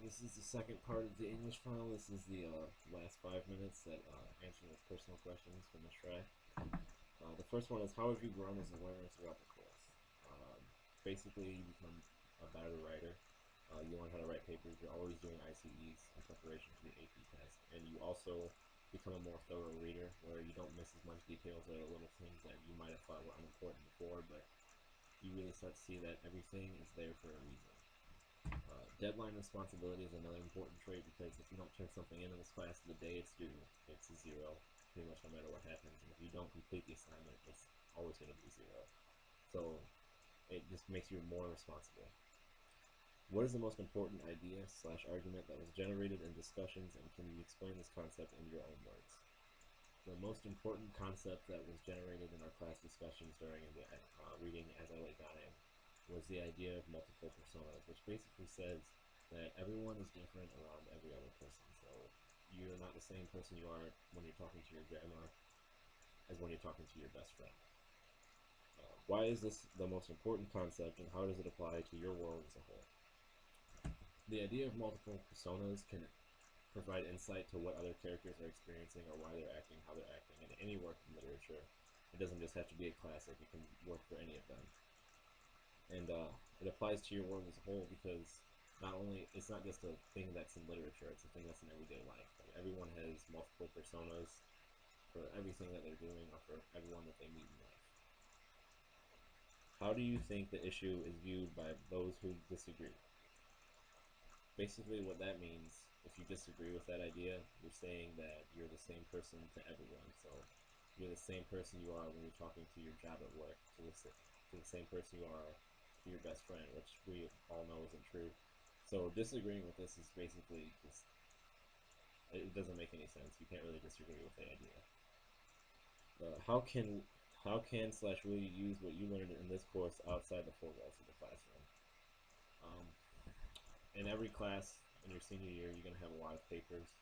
This is the second part of the English file. This is the last 5 minutes that answering the personal questions from the try. The first one is, how have you grown as a learner throughout the course? Um, Basically, you become a better writer. You learn how to write papers. You're always doing ICEs in preparation for the AP test. And you also become a more thorough reader where you don't miss as much details or the little things that you might have thought were unimportant before, but you really start to see that everything is there for a reason. Deadline responsibility is another important trait because if you don't turn something into this class the day it's due, it's a zero, pretty much no matter what happens. And if you don't complete the assignment, it's always going to be zero. So it just makes you more responsible. What is the most important idea slash argument that was generated in discussions, and can you explain this concept in your own words? The most important concept that was generated in our class discussions during the reading As I Lay Dying was the idea of multiple personas, which basically says that everyone is different around every other person. So you're not the same person you are when you're talking to your grandma as when you're talking to your best friend. Why is this the most important concept, and how does it apply to your world as a whole? The idea of multiple personas can provide insight to what other characters are experiencing or why they're acting how they're acting in any work of literature. It doesn't just have to be a classic, it can work for any of them. And it applies to your world as a whole because it's not just a thing that's in literature, it's a thing that's in everyday life. Like, everyone has multiple personas for everything that they're doing or for everyone that they meet in life. How do you think the issue is viewed by those who disagree? Basically what that means, if you disagree with that idea, you're saying that you're the same person to everyone. So you're the same person you are when you're talking to your job at work, to the same person you are to your best friend, which we all know isn't true. So disagreeing with this is basically just, it doesn't make any sense. You can't really disagree with the idea. How can slash will you use what you learned in this course outside the four walls of the classroom? Um, in every class in your senior year, you're going to have a lot of papers.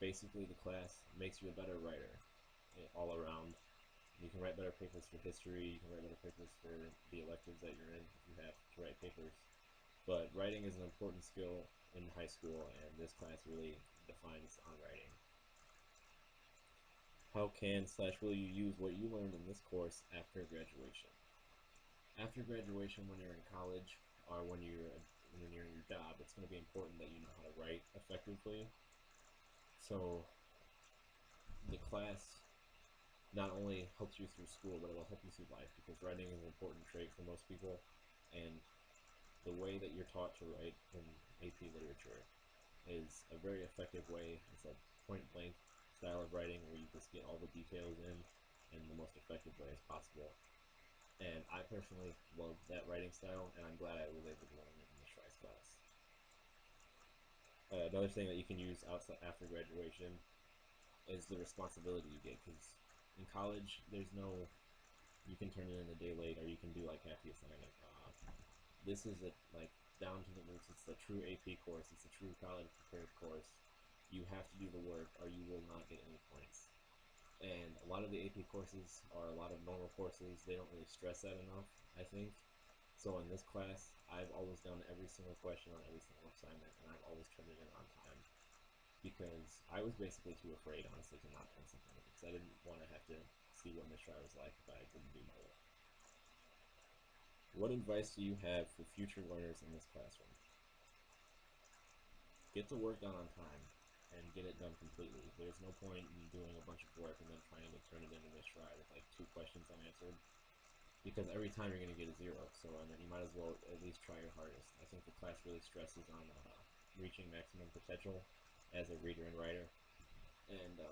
Basically, the class makes you a better writer all around. You can write better papers for history, you can write better papers for the electives that you're in if you have to write papers. But writing is an important skill in high school, and this class really defines on writing. How can slash will you use what you learned in this course after graduation? After graduation, when you're in college or when you're in your job, it's going to be important that you know how to write effectively. So the class not only helps you through school, but it will help you through life because writing is an important trait for most people, and the way that you're taught to write in AP literature is a very effective way. It's a point blank style of writing where you just get all the details in the most effective way as possible. And I personally love that writing style, and I'm glad I was able to learn it in the Schrei's class. Another thing that you can use outside after graduation is the responsibility you get, because in college there's no, you can turn it in a day late or you can do like half the assignment. This is like down to the roots. It's the true AP course. It's a true college prepared course. You have to do the work or you will not get any points. And a lot of the AP courses are a lot of normal courses. They don't really stress that enough, I think. So in this class, I've always done every single question on every single assignment, and I've always turned it in on time because I was basically too afraid, honestly, to not turn something in because I didn't want to have to see what Miss Try was like if I didn't do my work. What advice do you have for future learners in this classroom? Get the work done on time and get it done completely. There's no point in doing a bunch of work and then trying to turn it into Miss Try with like 2 questions unanswered because every time you're going to get a 0. So I mean, you might as well at least try your hardest. I think the class really stresses on reaching maximum potential as a reader and writer. And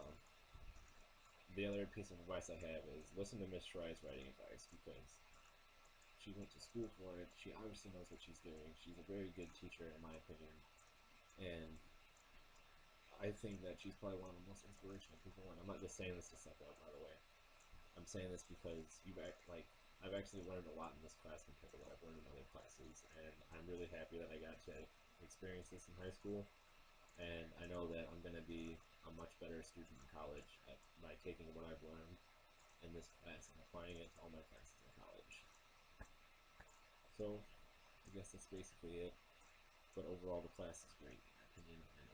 the other piece of advice I have is listen to Miss Try's writing advice because she went to school for it. She obviously knows what she's doing. She's a very good teacher, in my opinion. And I think that she's probably one of the most inspirational people. And I'm not just saying this to suck up, by the way. I'm saying this because I've actually learned a lot in this class compared to what I've learned in other classes, and I'm really happy that I got to experience this in high school. And I know that I'm going to be a much better student in college by taking what I've learned in this class and applying it to all my classes in college. So I guess that's basically it. but overall the class is great in my opinion,